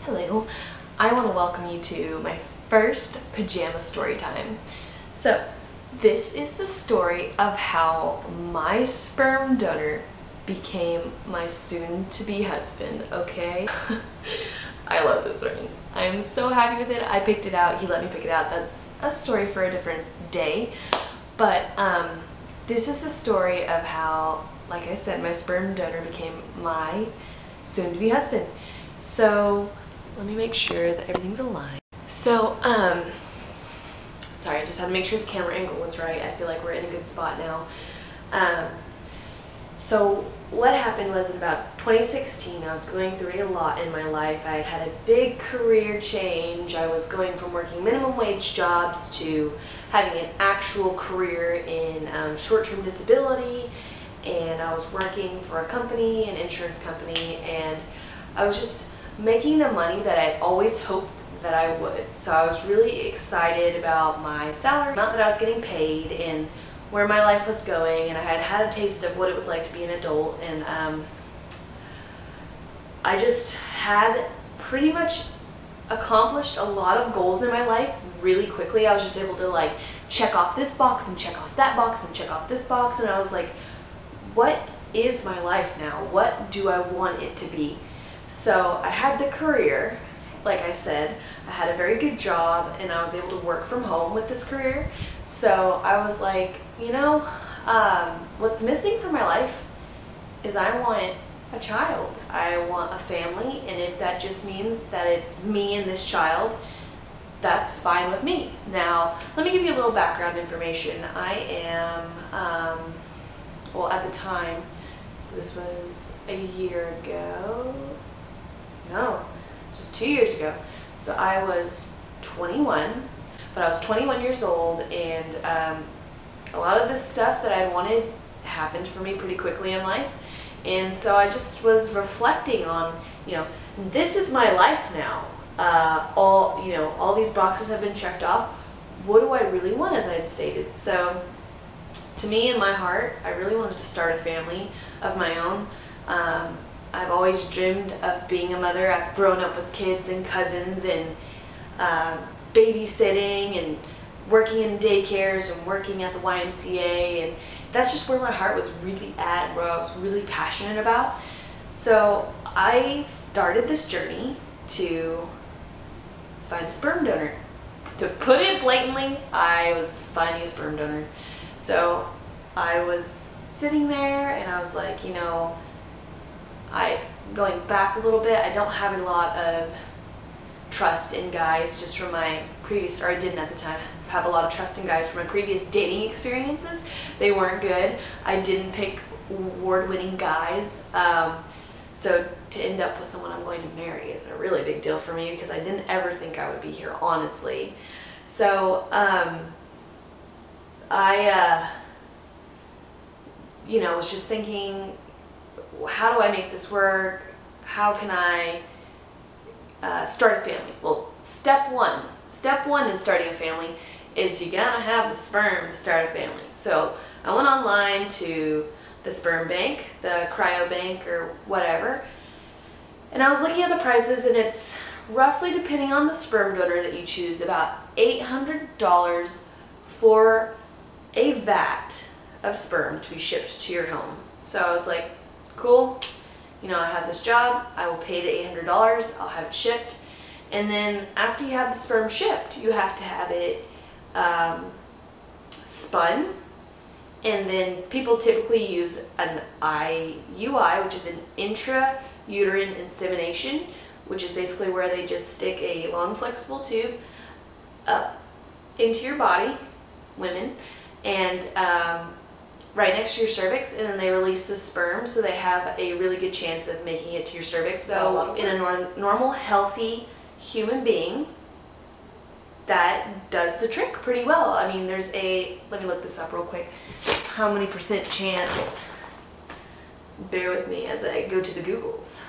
Hello, I want to welcome you to my first pajama story time. So, this is the story of how my sperm donor became my soon-to-be husband, okay? I love this ring. I am so happy with it. I picked it out. He let me pick it out. That's a story for a different day. But this is the story of how, like I said, my sperm donor became my soon-to-be husband. So, let me make sure that everything's aligned. So, sorry, I just had to make sure the camera angle was right. I feel like we're in a good spot now. So what happened was in about 2016, I was going through a lot in my life. I had a big career change. I was going from working minimum wage jobs to having an actual career in short-term disability, and I was working for a company, an insurance company, and I was just making the money that I'd always hoped that I would. So I was really excited about my salary, amount that I was getting paid, and where my life was going, and I had had a taste of what it was like to be an adult, and I just had pretty much accomplished a lot of goals in my life really quickly. I was just able to like check off this box and check off that box and check off this box, and I was like, what is my life now? What do I want it to be? So I had the career, like I said, I had a very good job, and I was able to work from home with this career. So I was like, you know, what's missing from my life is I want a child. I want a family, and if that just means that it's me and this child, that's fine with me. Now, let me give you a little background information. I am, well, at the time, so this was a year ago. No, this was 2 years ago. So I was 21, but I was 21 years old, and a lot of this stuff that I wanted happened for me pretty quickly in life. And so I just was reflecting on, you know, this is my life now. All these boxes have been checked off. What do I really want, as I had stated? So to me, in my heart, I really wanted to start a family of my own. I've always dreamed of being a mother. I've grown up with kids and cousins and babysitting and working in daycares and working at the YMCA, and that's just where my heart was really at, where I was really passionate about. So I started this journey to find a sperm donor. To put it blatantly, I was finding a sperm donor. So I was sitting there and I was like, you know, going back a little bit, I don't have a lot of trust in guys just from my previous, or I didn't at the time have a lot of trust in guys from my previous dating experiences. They weren't good. I didn't pick award-winning guys. So to end up with someone I'm going to marry is a really big deal for me, because I didn't ever think I would be here, honestly. So I was just thinking, how do I make this work? How can I start a family? Well, step one in starting a family is you gotta have the sperm to start a family. So I went online to the sperm bank, the cryo bank, or whatever, and I was looking at the prices, and it's roughly, depending on the sperm donor that you choose, about $800 for a vat of sperm to be shipped to your home. So I was like, cool, you know, I have this job, I will pay the $800, I'll have it shipped, and then after you have the sperm shipped, you have to have it spun, and then people typically use an IUI, which is an intrauterine insemination, which is basically where they just stick a long flexible tube up into your body, women, and right next to your cervix, and then they release the sperm, so they have a really good chance of making it to your cervix. So in a normal, healthy human being, that does the trick pretty well. I mean, there's let me look this up real quick. How many % chance? Bear with me as I go to the Googles.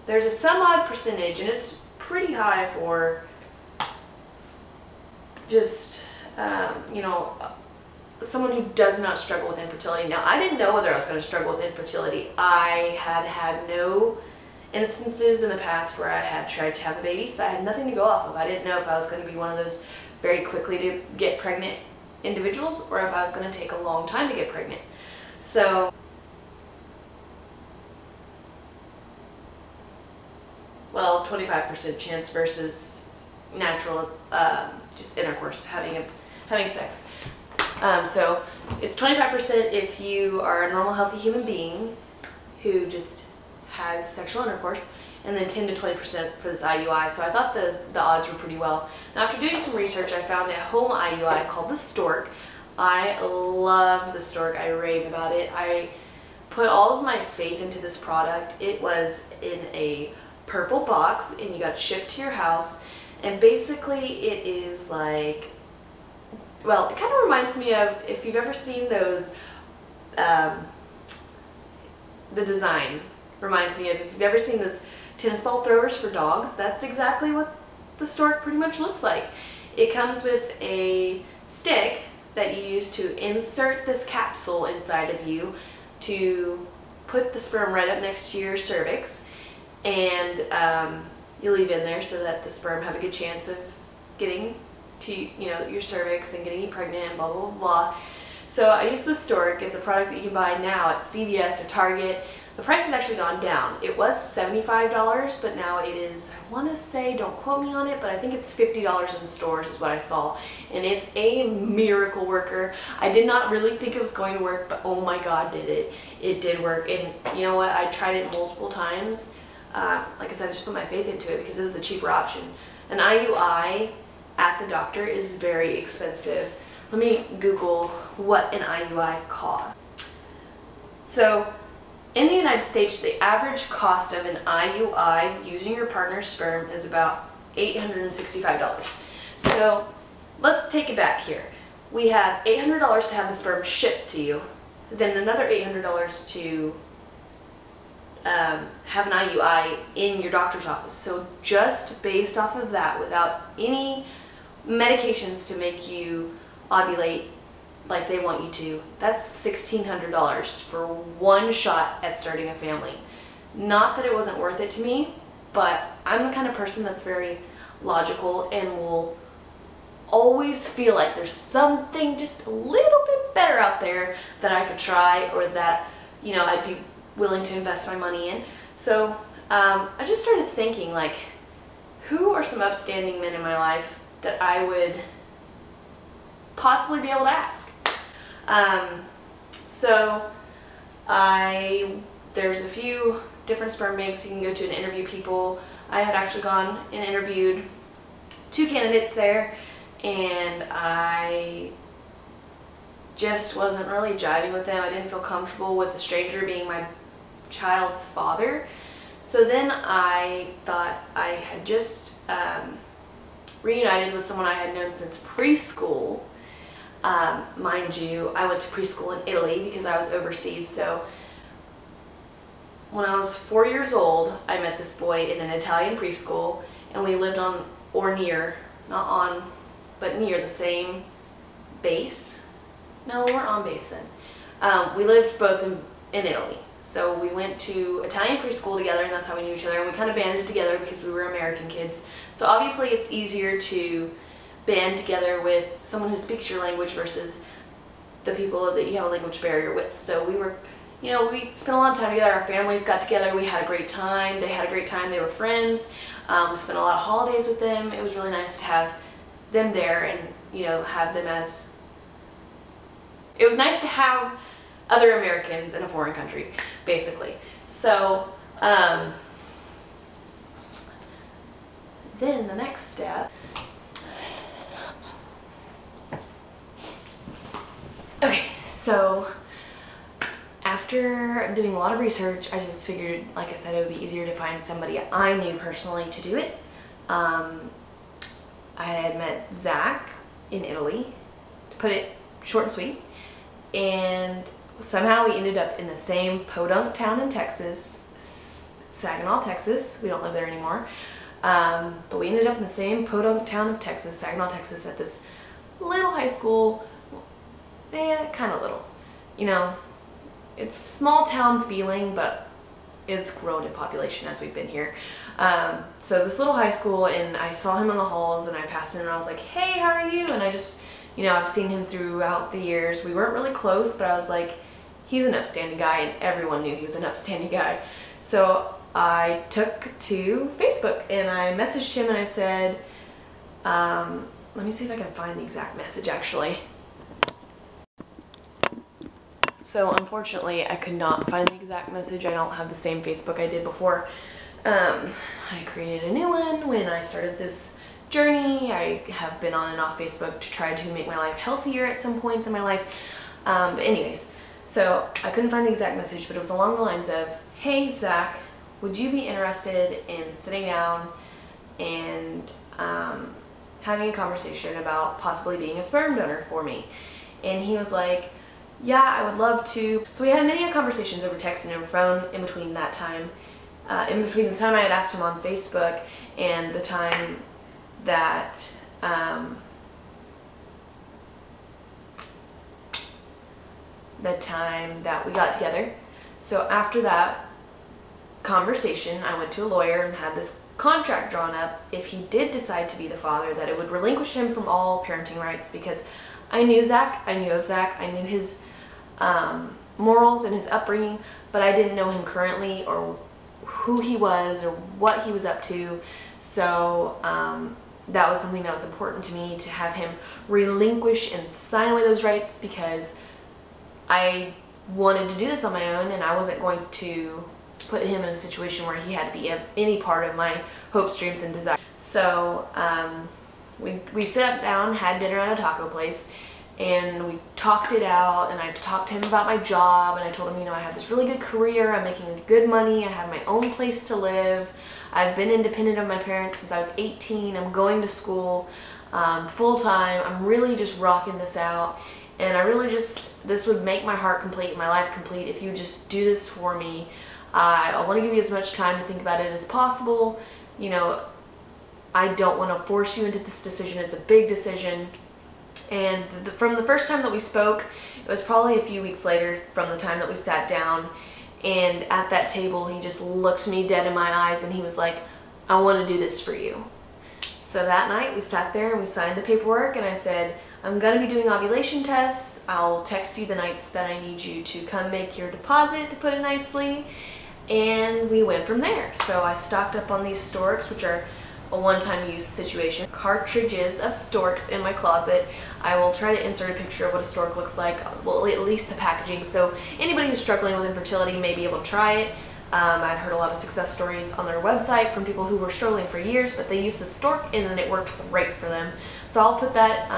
There's a some odd percentage, and it's pretty high for just, someone who does not struggle with infertility. Now, I didn't know whether I was going to struggle with infertility. I had had no instances in the past where I had tried to have a baby, so I had nothing to go off of. I didn't know if I was going to be one of those very quickly to get pregnant individuals or if I was going to take a long time to get pregnant. So, well, 25% chance versus natural, just intercourse, having sex. So it's 25% if you are a normal, healthy human being who just has sexual intercourse, and then 10 to 20% for this IUI. So I thought the odds were pretty well. Now, after doing some research, I found a home IUI called the Stork. I love the Stork. I rave about it. I put all of my faith into this product. It was in a purple box, and you got it shipped to your house. And basically, it is like, well, it kind of reminds me of, if you've ever seen those, the design reminds me of, if you've ever seen those tennis ball throwers for dogs, that's exactly what the Stork pretty much looks like. It comes with a stick that you use to insert this capsule inside of you to put the sperm right up next to your cervix, and you leave in there so that the sperm have a good chance of getting to, you know, your cervix and getting you pregnant and blah, blah, blah, blah. So I use the Stork. It's a product that you can buy now at CVS or Target. The price has actually gone down. It was $75, but now it is, I want to say, don't quote me on it, but I think it's $50 in stores is what I saw. And it's a miracle worker. I did not really think it was going to work, but oh my God, did it. It did work. And you know what? I tried it multiple times. Like I said, I just put my faith into it because it was the cheaper option. An IUI at the doctor is very expensive. Let me Google what an IUI costs. So, in the United States, the average cost of an IUI using your partner's sperm is about $865. So, let's take it back here. We have $800 to have the sperm shipped to you, then another $800 to have an IUI in your doctor's office. So just based off of that, without any medications to make you ovulate like they want you to, that's $1,600 for one shot at starting a family. Not that it wasn't worth it to me, but I'm the kind of person that's very logical and will always feel like there's something just a little bit better out there that I could try, or that, you know, I'd be willing to invest my money in. So I just started thinking, like, who are some upstanding men in my life that I would possibly be able to ask? So there's a few different sperm banks you can go to and interview people. I had actually gone and interviewed 2 candidates there, and I just wasn't really jiving with them. I didn't feel comfortable with a stranger being my child's father. So then I thought, I had just reunited with someone I had known since preschool. Mind you, I went to preschool in Italy because I was overseas. So when I was 4 years old, I met this boy in an Italian preschool, and we lived on, or near, not on, but near the same base. No, we weren't on base then. We lived both in Italy. So we went to Italian preschool together, and that's how we knew each other. And we kind of banded together because we were American kids. So obviously it's easier to band together with someone who speaks your language versus the people that you have a language barrier with. So we were, you know, we spent a lot of time together. Our families got together. We had a great time. They had a great time. They were friends. We spent a lot of holidays with them. It was really nice to have them there and, you know, have them as... It was nice to have other Americans in a foreign country, basically. So, then the next step... Okay, so after doing a lot of research, I just figured, like I said, it would be easier to find somebody I knew personally to do it. I had met Zach in Italy, to put it short and sweet, and somehow we ended up in the same podunk town in Texas, Saginaw, Texas. We don't live there anymore, but we ended up in the same podunk town of Texas, Saginaw, Texas, at this little high school. Kind of little, you know, it's small town feeling, but it's grown in population as we've been here. So this little high school, and I saw him in the halls, and I passed him and I was like, hey, how are you? And I just, you know, I've seen him throughout the years. We weren't really close, but I was like, he's an upstanding guy, and everyone knew he was an upstanding guy. So I took to Facebook and I messaged him and I said, let me see if I can find the exact message actually. So unfortunately I could not find the exact message. I don't have the same Facebook I did before. I created a new one when I started this journey. I have been on and off Facebook to try to make my life healthier at some points in my life. But anyways, so I couldn't find the exact message, but it was along the lines of, hey Zach, would you be interested in sitting down and having a conversation about possibly being a sperm donor for me? And he was like, yeah, I would love to. So we had many conversations over text and over phone in between that time, in between the time I had asked him on Facebook and the time that we got together. So after that conversation, I went to a lawyer and had this contract drawn up. If he did decide to be the father, that it would relinquish him from all parenting rights, because I knew Zach, I knew of Zach, I knew his morals and his upbringing, but I didn't know him currently or who he was or what he was up to. So that was something that was important to me, to have him relinquish and sign away those rights, because I wanted to do this on my own, and I wasn't going to put him in a situation where he had to be any part of my hopes, dreams, and desires. So we sat down, had dinner at a taco place, and we talked it out, and I talked to him about my job, and I told him, you know, I have this really good career, I'm making good money, I have my own place to live, I've been independent of my parents since I was 18, I'm going to school full-time, I'm really just rocking this out, and I really just, this would make my heart complete, my life complete, if you just do this for me. I want to give you as much time to think about it as possible. You know, I don't want to force you into this decision. It's a big decision. And from the first time that we spoke, it was probably a few weeks later from the time that we sat down, and at that table he just looked me dead in my eyes and he was like, I want to do this for you. So that night we sat there and we signed the paperwork, and I said, I'm going to be doing ovulation tests. I'll text you the nights that I need you to come make your deposit, to put it nicely. And we went from there. So I stocked up on these storks, which are a one-time use situation. Cartridges of storks in my closet. I will try to insert a picture of what a stork looks like, well, at least the packaging, so anybody who's struggling with infertility may be able to try it. I've heard a lot of success stories on their website from people who were struggling for years, but they used the stork and then it worked great for them. So I'll put that,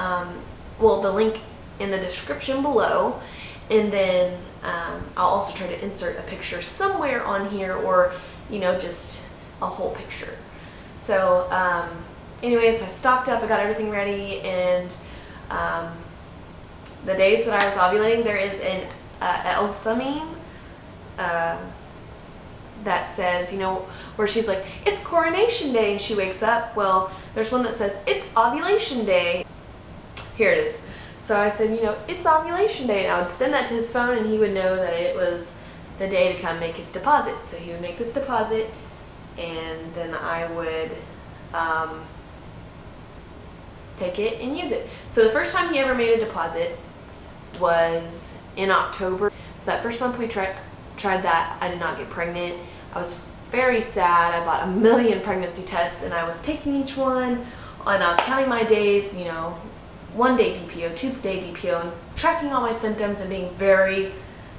well, the link in the description below, and then I'll also try to insert a picture somewhere on here, or, you know, just a whole picture. So anyways, I stocked up, I got everything ready, and the days that I was ovulating, there is an Elsa meme that says, you know, where she's like, it's coronation day, and she wakes up. Well, there's one that says, it's ovulation day. Here it is. So I said, you know, it's ovulation day, and I would send that to his phone, and he would know that it was the day to come make his deposit. So he would make this deposit, and then I would take it and use it. So the first time he ever made a deposit was in October. So that first month we tried that, I did not get pregnant. I was very sad. I bought a million pregnancy tests, and I was taking each one, and I was counting my days, you know, 1 day DPO, 2 day DPO, and tracking all my symptoms and being very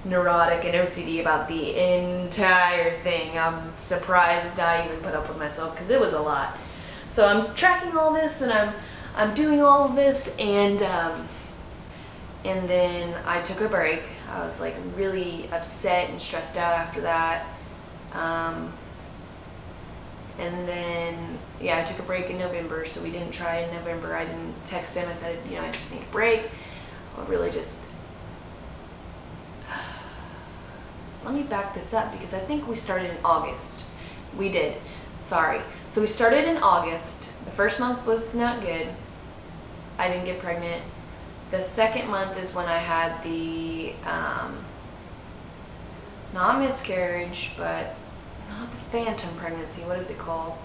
neurotic and OCD about the entire thing. I'm surprised I even put up with myself, because it was a lot. So I'm tracking all this, and I'm doing all of this, and then I took a break. I was like really upset and stressed out after that. And then, yeah, I took a break in November, so we didn't try in November. I didn't text him. I said, you know, I just need a break. I really just... Let me back this up, because I think we started in August. We did. Sorry. So we started in August. The first month was not good. I didn't get pregnant. The second month is when I had the, not miscarriage, but not the phantom pregnancy, what is it called?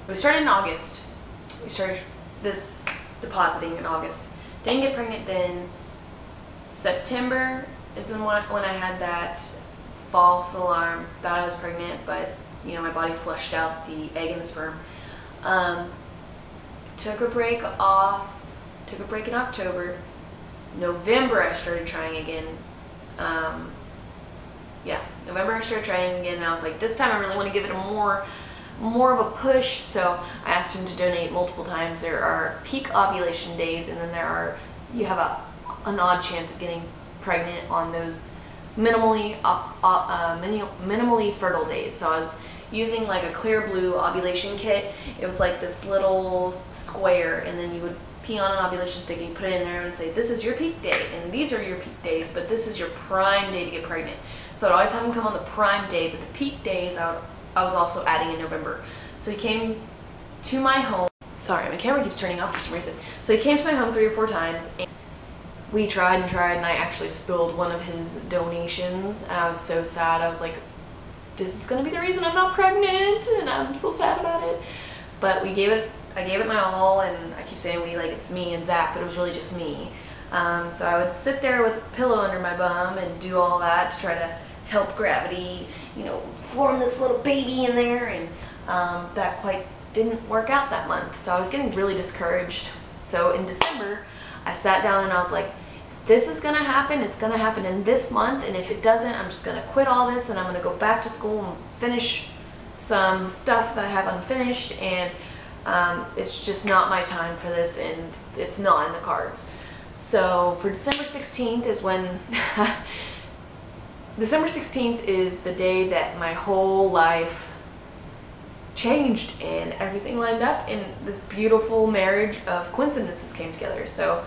We started in August. We started this depositing in August. Didn't get pregnant then. September is when I had that false alarm, thought I was pregnant, but you know, my body flushed out the egg and the sperm. Took a break in October. November I started trying again. Yeah, November I started trying again, and I was like, this time I really want to give it a more of a push, so I asked him to donate multiple times. There are peak ovulation days, and then you have an odd chance of getting pregnant on those minimally fertile days. So I was using like a clear blue ovulation kit. It was like this little square, and then you would pee on an ovulation stick and you put it in there and say, this is your peak day, and these are your peak days, but this is your prime day to get pregnant. So I'd always have him come on the prime day, but the peak days I was also adding in November. So he came to my home. Sorry, my camera keeps turning off for some reason. So he came to my home 3 or 4 times, and we tried and tried, and I actually spilled one of his donations, and I was so sad. I was like, this is gonna be the reason I'm not pregnant, and I'm so sad about it. But I gave it my all, and I keep saying we, like it's me and Zach, but it was really just me. So I would sit there with a pillow under my bum and do all that to try to help gravity, you know, form this little baby in there, and that quite didn't work out that month. So I was getting really discouraged. So in December, I sat down and I was like, if this is gonna happen, it's gonna happen in this month, and if it doesn't, I'm just gonna quit all this and I'm gonna go back to school and finish some stuff that I have unfinished, and it's just not my time for this, and it's not in the cards. So for December 16th is when December 16th is the day that my whole life changed and everything lined up, and this beautiful marriage of coincidences came together. So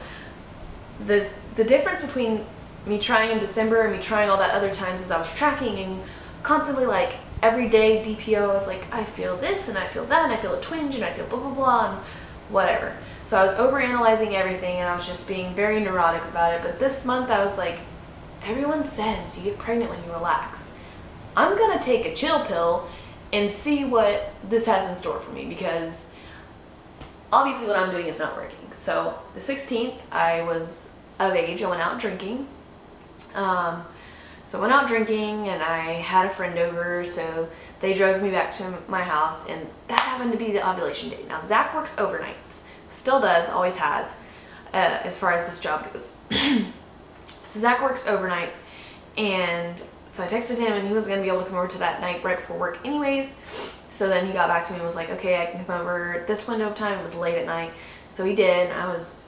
the difference between me trying in December and me trying all that other times is I was tracking and constantly, like, every day DPO, I was like, I feel this and I feel that and I feel a twinge and I feel blah blah blah and whatever. So I was overanalyzing everything, and I was just being very neurotic about it. But this month I was like, everyone says you get pregnant when you relax. I'm gonna take a chill pill and see what this has in store for me, because obviously what I'm doing is not working. So the 16th, I was of age. I went out drinking. So I went out drinking, and I had a friend over, so they drove me back to my house, and that happened to be the ovulation day. Now Zach works overnights, still does, always has, as far as this job goes. So Zach works overnights, and so I texted him, and he was gonna be able to come over to that night right before work anyways. So then he got back to me and was like, okay, I can come over at this window of time. It was late at night, so he did. I was,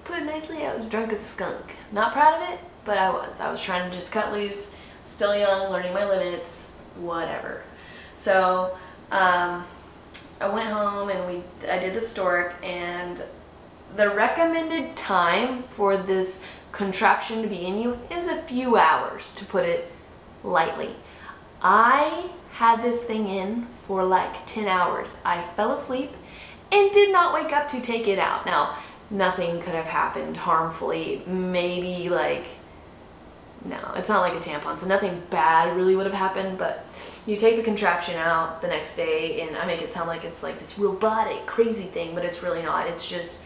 put it nicely, I was drunk as a skunk. Not proud of it, but I was trying to just cut loose, still young, learning my limits, whatever. So I went home, and I did the stork, and the recommended time for this contraption to be in you is a few hours, to put it lightly. I had this thing in for like 10 hours. I fell asleep and did not wake up to take it out. Now, nothing could have happened harmfully. Maybe like, no, it's not like a tampon, so nothing bad really would have happened, but you take the contraption out the next day, and I make it sound like it's like this robotic, crazy thing, but it's really not. It's just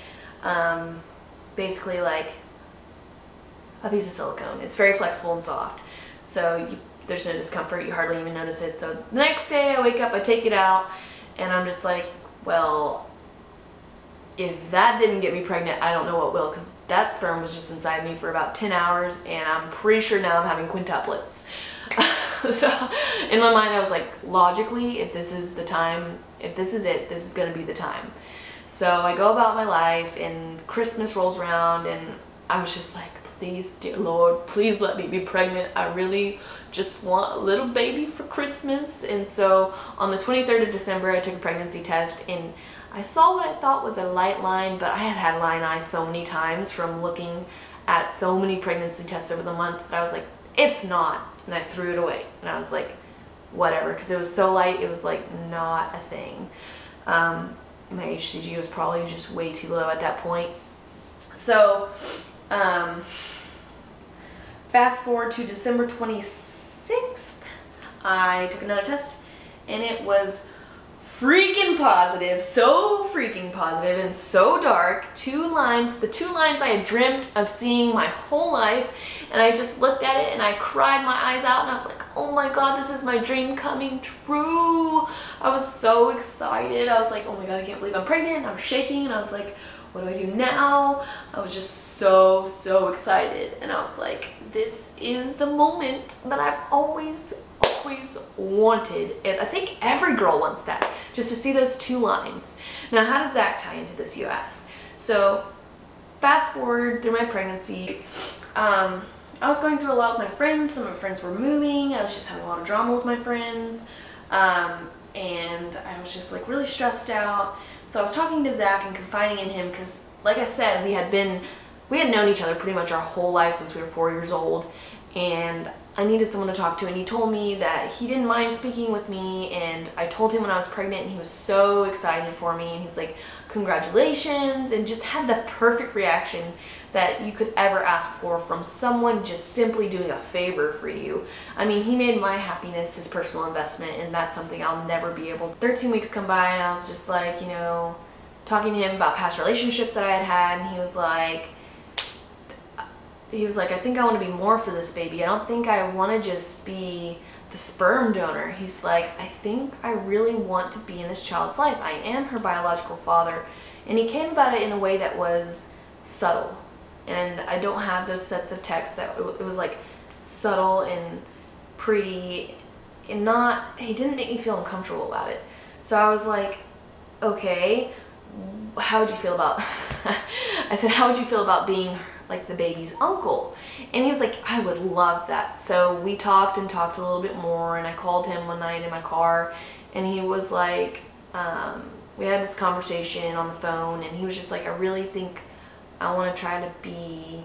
basically like a piece of silicone. It's very flexible and soft, so there's no discomfort. You hardly even notice it. So the next day I wake up, I take it out, and I'm just like, well, if that didn't get me pregnant, I don't know what will, because that sperm was just inside me for about 10 hours, and I'm pretty sure now I'm having quintuplets. So in my mind I was like, logically, if this is the time, if this is it, this is gonna be the time. So I go about my life and Christmas rolls around and I was just like, please, dear Lord, please let me be pregnant. I really just want a little baby for Christmas. And so on the 23rd of December, I took a pregnancy test and I saw what I thought was a light line, but I had had line eye so many times from looking at so many pregnancy tests over the month that I was like, it's not. And I threw it away. And I was like, whatever, because it was so light, it was like not a thing. My HCG was probably just way too low at that point. So, fast forward to December 26th, I took another test and it was freaking positive, so freaking positive and so dark. Two lines, the two lines I had dreamt of seeing my whole life, and I just looked at it and I cried my eyes out and I was like, oh my God, this is my dream coming true. I was so excited. I was like, oh my God, I can't believe I'm pregnant. I was shaking and I was like, what do I do now? I was just so excited, and I was like, this is the moment that I've always wanted. And I think every girl wants that, just to see those two lines. Now, how does that tie into this, you ask? So fast forward through my pregnancy, I was going through a lot with my friends. Some of my friends were moving. I was just having a lot of drama with my friends, and I was just like really stressed out. So I was talking to Zach and confiding in him because, like I said, we had known each other pretty much our whole life since we were 4 years old, and I needed someone to talk to, and he told me that he didn't mind speaking with me, and I told him when I was pregnant, and he was so excited for me, and he was like, congratulations, and just had the perfect reaction that you could ever ask for from someone just simply doing a favor for you. I mean, he made my happiness his personal investment, and that's something I'll never be able to. 13 weeks come by, and I was just like, you know, talking to him about past relationships that I had had, and he was like, I think I want to be more for this baby. I don't think I want to just be the sperm donor. He's like, I think I really want to be in this child's life. I am her biological father. And he came about it in a way that was subtle. And I don't have those sets of texts that it was like subtle and pretty and not, he didn't make me feel uncomfortable about it. So I was like, okay, how would you feel about, I said, how would you feel about being like the baby's uncle? And he was like, I would love that. So we talked and talked a little bit more, and I called him one night in my car, and he was like, we had this conversation on the phone, and he was just like, I really think I want to try to be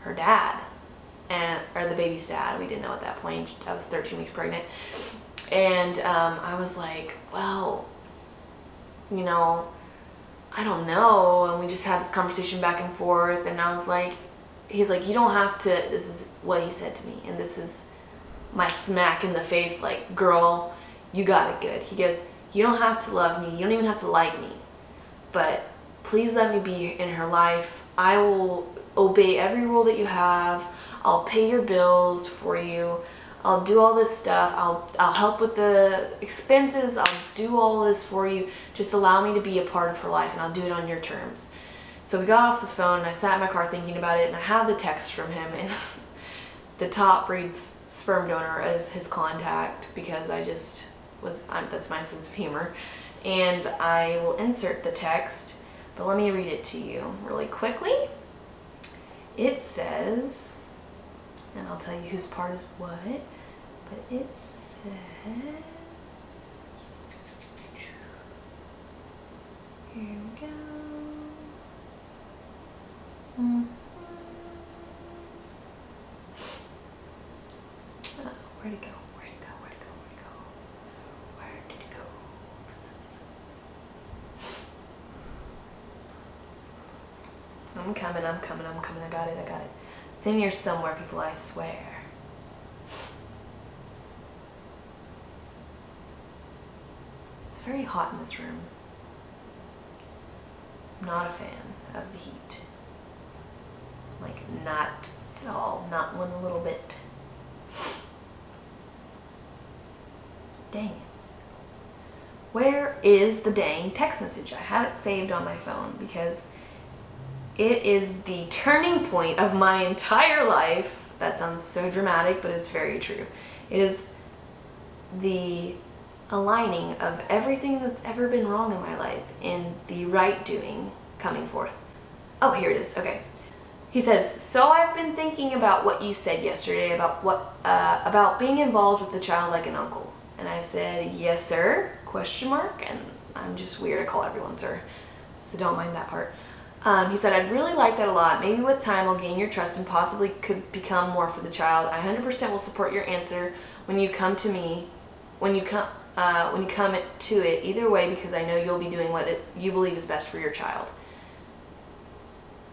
her dad, or the baby's dad. We didn't know at that point. I was 13 weeks pregnant. And I was like, well, you know, I don't know. And we just had this conversation back and forth, and I was like, he's like, you don't have to, this is what he said to me, and this is my smack in the face, like, girl, you got it good. He goes, you don't have to love me, you don't even have to like me, but please let me be in her life. I will obey every rule that you have. I'll pay your bills for you. I'll do all this stuff. I'll help with the expenses. I'll do all this for you. Just allow me to be a part of her life, and I'll do it on your terms. So we got off the phone, and I sat in my car thinking about it, and I have the text from him, and the top reads sperm donor as his contact, because I just was, that's my sense of humor. And I will insert the text, but let me read it to you really quickly. It says, and I'll tell you whose part is what, but it says, here we go. Where'd it go? Where'd it go? Where'd it go? Where'd it go? Where did it go? I'm coming, I'm coming, I'm coming. I got it, I got it. It's in here somewhere, people, I swear. It's very hot in this room. I'm not a fan of the heat. Like, not at all. Not one little bit. Dang it. Where is the dang text message? I have it saved on my phone because it is the turning point of my entire life. That sounds so dramatic, but it's very true. It is the aligning of everything that's ever been wrong in my life and the right doing coming forth. Oh, here it is. Okay. He says, so I've been thinking about what you said yesterday about being involved with the child like an uncle. And I said, yes, sir, ? And I'm just weird. I call everyone sir, so don't mind that part. He said, I'd really like that a lot. Maybe with time I'll gain your trust and possibly could become more for the child. I 100% will support your answer when you come to me, when you come to it either way, because I know you'll be doing what you believe is best for your child.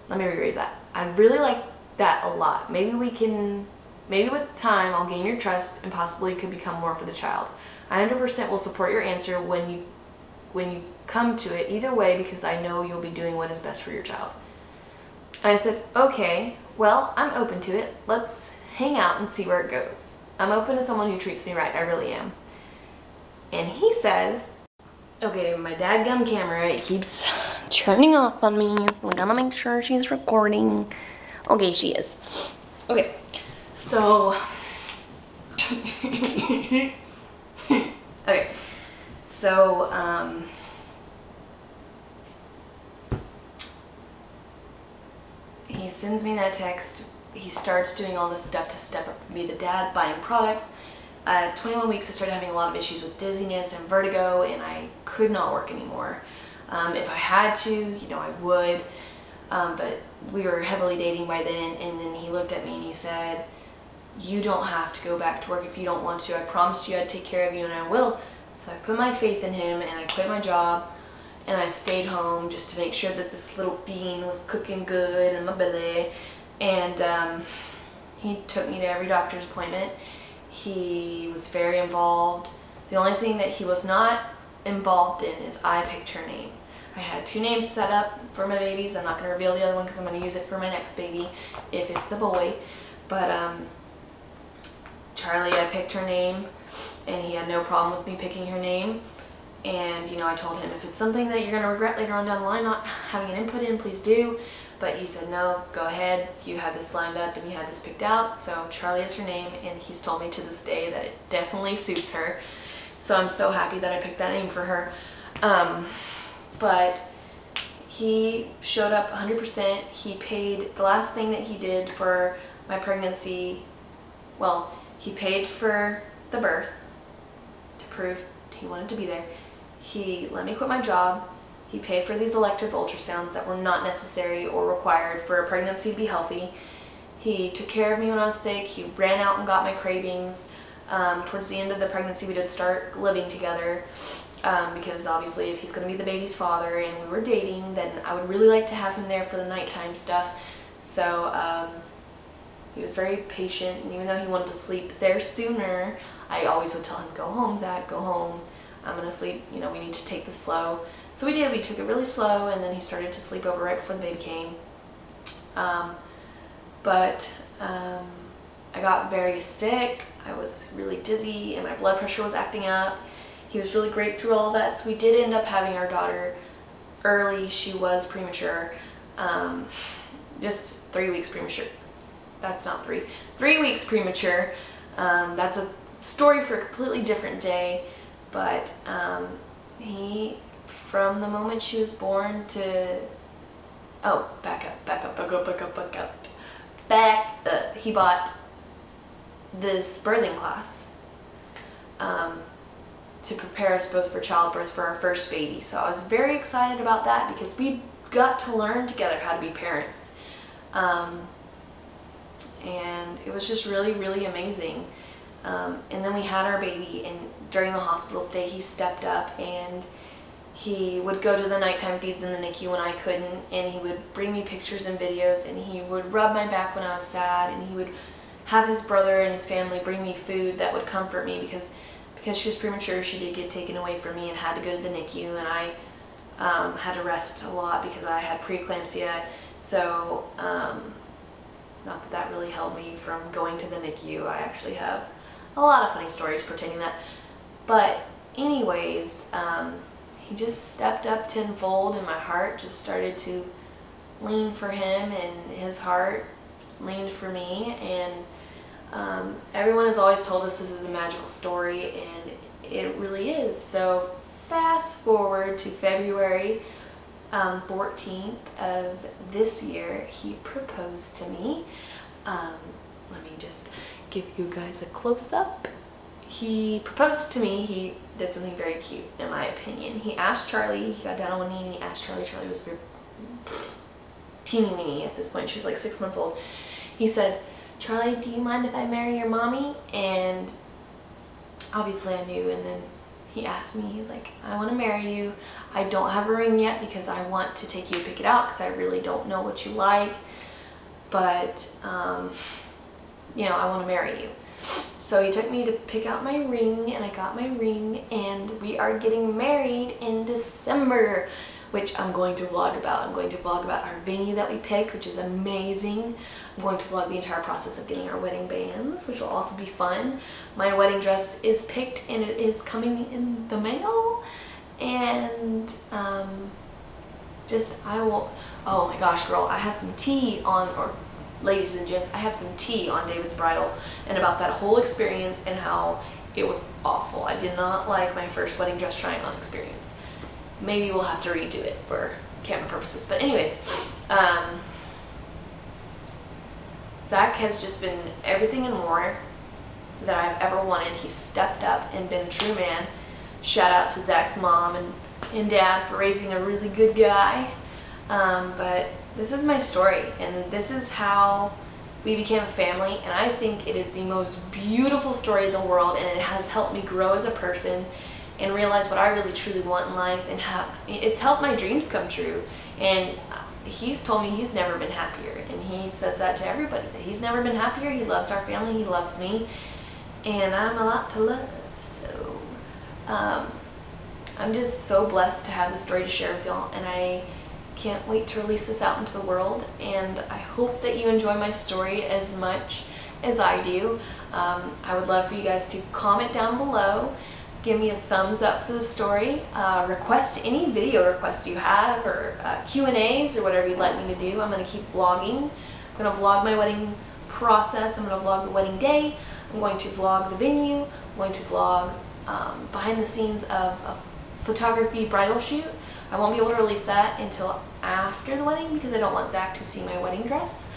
Let me reread that. I really like that a lot. Maybe with time I'll gain your trust and possibly could become more for the child. I 100% will support your answer when you come to it either way, because I know you'll be doing what is best for your child. And I said, okay, well, I'm open to it. Let's hang out and see where it goes. I'm open to someone who treats me right. I really am. And he says, okay, my dadgum camera, it keeps turning off on me. So I gotta make sure she's recording. Okay, she is. Okay, so okay, so he sends me that text. He starts doing all this stuff to step up and be the dad, buying products. 21 weeks I started having a lot of issues with dizziness and vertigo, and I could not work anymore. If I had to, you know, I would, but we were heavily dating by then, and then he looked at me and he said, you don't have to go back to work if you don't want to. I promised you I'd take care of you, and I will. So I put my faith in him, and I quit my job, and I stayed home just to make sure that this little bean was cooking good in my belly. And he took me to every doctor's appointment. He was very involved. The only thing that he was not involved in is I picked her name. I had 2 names set up for my babies. I'm not going to reveal the other one because I'm going to use it for my next baby if it's a boy. But Charlie, I picked her name, and he had no problem with me picking her name. And, you know, I told him, if it's something that you're going to regret later on down the line not having an input in, please do. But he said, no, go ahead. You had this lined up and you had this picked out. So Charlie is her name, and he's told me to this day that it definitely suits her. So I'm so happy that I picked that name for her. But he showed up 100%. He paid, the last thing that he did for my pregnancy, well, he paid for the birth to prove he wanted to be there. He let me quit my job. He paid for these elective ultrasounds that were not necessary or required for a pregnancy to be healthy. He took care of me when I was sick. He ran out and got my cravings. Towards the end of the pregnancy, we did start living together because obviously if he's going to be the baby's father and we were dating, then I would really like to have him there for the nighttime stuff. So he was very patient, and even though he wanted to sleep there sooner, I always would tell him, go home, Zach, go home. I'm going to sleep, you know, we need to take this slow. So we did, we took it really slow, and then he started to sleep over right before the baby came. I got very sick. I was really dizzy, and my blood pressure was acting up. He was really great through all that, so we did end up having our daughter early. She was premature, just 3 weeks premature. That's not 3 weeks premature. That's a story for a completely different day, but he, from the moment she was born to, oh, back up. He bought this birthing class to prepare us both for childbirth for our first baby. So I was very excited about that because we got to learn together how to be parents. And it was just really, really amazing. And then we had our baby, and during the hospital stay, he stepped up and he would go to the nighttime feeds in the NICU when I couldn't, and he would bring me pictures and videos, and he would rub my back when I was sad, and he would have his brother and his family bring me food that would comfort me because she was premature. She did get taken away from me and had to go to the NICU, and I had to rest a lot because I had preeclampsia. So not that that really held me from going to the NICU. I actually have a lot of funny stories pertaining to that. But anyways, he just stepped up tenfold, and my heart just started to lean for him, and his heart leaned for me. And Everyone has always told us this is a magical story, and it really is. So fast forward to February 14th of this year, he proposed to me. Let me just give you guys a close-up. He proposed to me. He did something very cute, in my opinion. He asked Charlie, he got down on one knee and he asked Charlie. Charlie was very teeny weeny at this point. She was like 6 months old. He said, "Charlie, do you mind if I marry your mommy?" And obviously I knew, and then he asked me, he's like, "I want to marry you. I don't have a ring yet because I want to take you to pick it out because I really don't know what you like, but you know, I want to marry you." So he took me to pick out my ring, and I got my ring, and we are getting married in December, which I'm going to vlog about. I'm going to vlog about our venue that we picked, which is amazing. I'm going to vlog the entire process of getting our wedding bands, which will also be fun. My wedding dress is picked and it is coming in the mail. And oh my gosh, girl, I have some tea on, or ladies and gents, I have some tea on David's bridal and about that whole experience and how it was awful. I did not like my first wedding dress trying on experience. Maybe we'll have to redo it for camera purposes. But anyways, Zach has just been everything and more that I've ever wanted. He's stepped up and been a true man. Shout out to Zach's mom and dad for raising a really good guy. But this is my story, and this is how we became a family, and I think it is the most beautiful story in the world, and it has helped me grow as a person and realize what I really truly want in life, and it's helped my dreams come true. And he's told me he's never been happier, and he says that to everybody, that he's never been happier. He loves our family, he loves me, and I'm a lot to love. So I'm just so blessed to have this story to share with y'all, and I can't wait to release this out into the world, and I hope that you enjoy my story as much as I do. I would love for you guys to comment down below, give me a thumbs up for the story, request any video requests you have, or Q&As, or whatever you'd like me to do. I'm going to keep vlogging. I'm going to vlog my wedding process, I'm going to vlog the wedding day, I'm going to vlog the venue, I'm going to vlog behind the scenes of a photography bridal shoot. I won't be able to release that until after the wedding because I don't want Zach to see my wedding dress,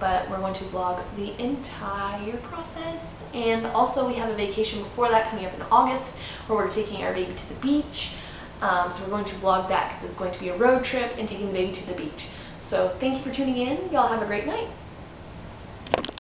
but we're going to vlog the entire process. And also we have a vacation before that coming up in August where we're taking our baby to the beach. So we're going to vlog that because it's going to be a road trip and taking the baby to the beach. So thank you for tuning in. Y'all have a great night.